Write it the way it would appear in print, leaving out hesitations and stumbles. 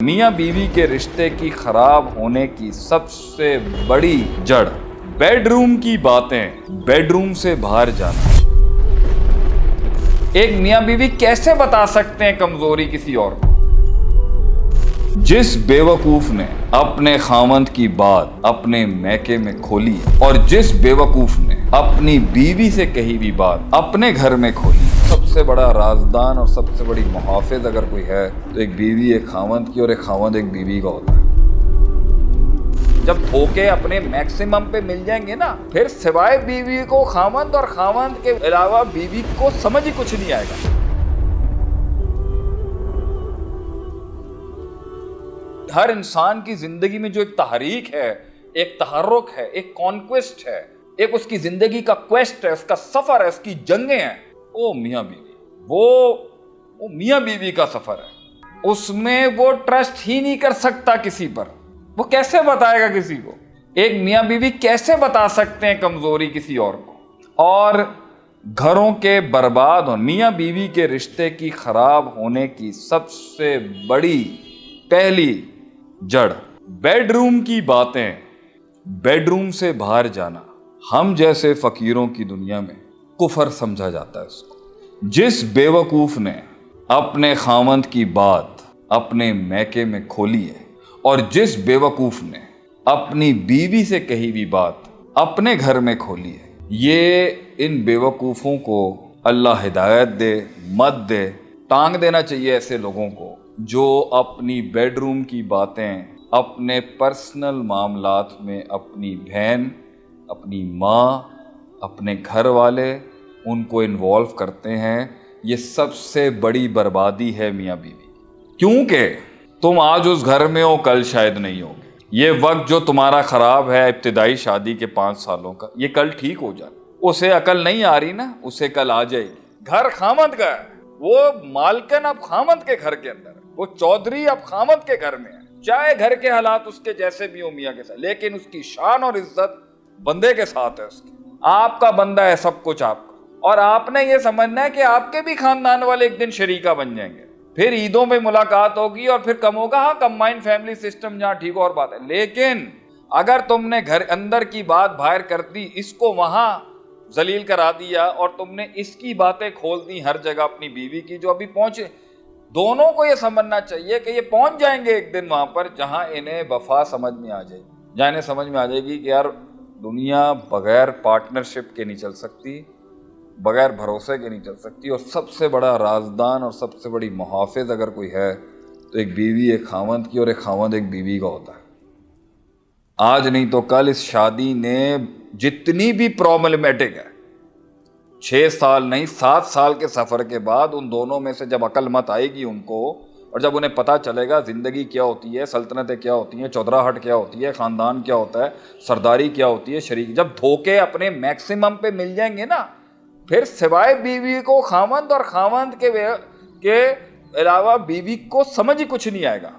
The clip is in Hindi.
मियाँ बीवी के रिश्ते की खराब होने की सबसे बड़ी जड़ बेडरूम की बातें, बेडरूम से बाहर जाना। एक मियाँ बीवी कैसे बता सकते हैं कमजोरी किसी और को? जिस बेवकूफ ने अपने खामंद की बात अपने मैके में खोली और जिस बेवकूफ ने अपनी बीवी से कही भी बात अपने घर में खोली, सबसे बड़ा राजदान और सबसे बड़ी मुहाफिज अगर कोई है तो एक बीवी एक खामंद की और एक खामंद एक बीवी का होता है। जब धोखे अपने मैक्सिमम पे मिल जाएंगे ना, फिर सिवाय बीवी को खामंद और खामंद के अलावा बीवी को समझ ही कुछ नहीं आएगा। हर इंसान की जिंदगी में जो एक तहरीक है, एक तहर्रुक है, एक कॉन्क्वेस्ट है, एक उसकी जिंदगी का क्वेस्ट है, उसका सफर है, उसकी जंगें हैं, वो मियाँ बीवी, वो मियाँ बीवी का सफर है। उसमें वो ट्रस्ट ही नहीं कर सकता किसी पर। वो कैसे बताएगा किसी को? एक मियाँ बीवी कैसे बता सकते हैं कमजोरी किसी और को? और घरों के बर्बाद और मियाँ बीवी के रिश्ते की खराब होने की सबसे बड़ी पहली जड़ बेडरूम की बातें, बेडरूम से बाहर जाना। हम जैसे फकीरों की दुनिया में कुफर समझा जाता है उसको। जिस बेवकूफ ने अपने खामंद की बात अपने मैके में खोली है और जिस बेवकूफ ने अपनी बीवी से कही भी बात अपने घर में खोली है, ये इन बेवकूफ़ों को अल्लाह हिदायत दे, मत दे। टांग देना चाहिए ऐसे लोगों को जो अपनी बेडरूम की बातें अपने पर्सनल मामलात में अपनी बहन, अपनी माँ, अपने घर वाले उनको इन्वॉल्व करते हैं। ये सबसे बड़ी बर्बादी है मियाँ बीवी, क्योंकि तुम आज उस घर में हो, कल शायद नहीं होगे। ये वक्त जो तुम्हारा खराब है इब्तिदाई शादी के 5 सालों का, ये कल ठीक हो जाए। उसे अकल नहीं आ रही ना, उसे कल आ जाएगी। घर खामद का है, वो मालकन अब खामद के घर के अंदर है, वो चौधरी अब खामद के घर में है। चाहे घर के हालात उसके जैसे भी हो मियाँ के साथ, लेकिन उसकी शान और इज्जत बंदे के साथ है। उसकी आपका बंदा है सब कुछ आपका, और आपने ये समझना है कि आपके भी खानदान वाले एक दिन शरीका बन जाएंगे। फिर ईदों में मुलाकात होगी और फिर कम होगा। हाँ, कंबाइंड फैमिली सिस्टम जहाँ ठीक और बात है, लेकिन अगर तुमने घर अंदर की बात बाहर कर दी, इसको वहां जलील करा दिया और तुमने इसकी बातें खोल दी हर जगह अपनी बीवी की, जो अभी पहुंचे, दोनों को ये समझना चाहिए कि ये पहुंच जाएंगे एक दिन वहां पर जहां इन्हें वफा समझ में आ जाएगी, जहां इन्हें समझ में आ जाएगी कि यार दुनिया बगैर पार्टनरशिप के नहीं चल सकती, बगैर भरोसे के नहीं चल सकती। और सबसे बड़ा राजदान और सबसे बड़ी मुहाफिज अगर कोई है तो एक बीवी एक खामंद की और एक खामंद एक बीवी का होता है। आज नहीं तो कल इस शादी ने जितनी भी प्रॉब्लमेटिक है, 6 साल नहीं 7 साल के सफ़र के बाद उन दोनों में से जब अकल मत आएगी उनको, और जब उन्हें पता चलेगा ज़िंदगी क्या होती है, सल्तनतें क्या होती हैं, चौधराहट क्या होती है, ख़ानदान क्या होता है, सरदारी क्या होती है, शरीक, जब धोखे अपने मैक्सिमम पे मिल जाएंगे ना, फिर सिवाय बीवी को खामंद और खामंद के अलावा बीवी को समझ ही कुछ नहीं आएगा।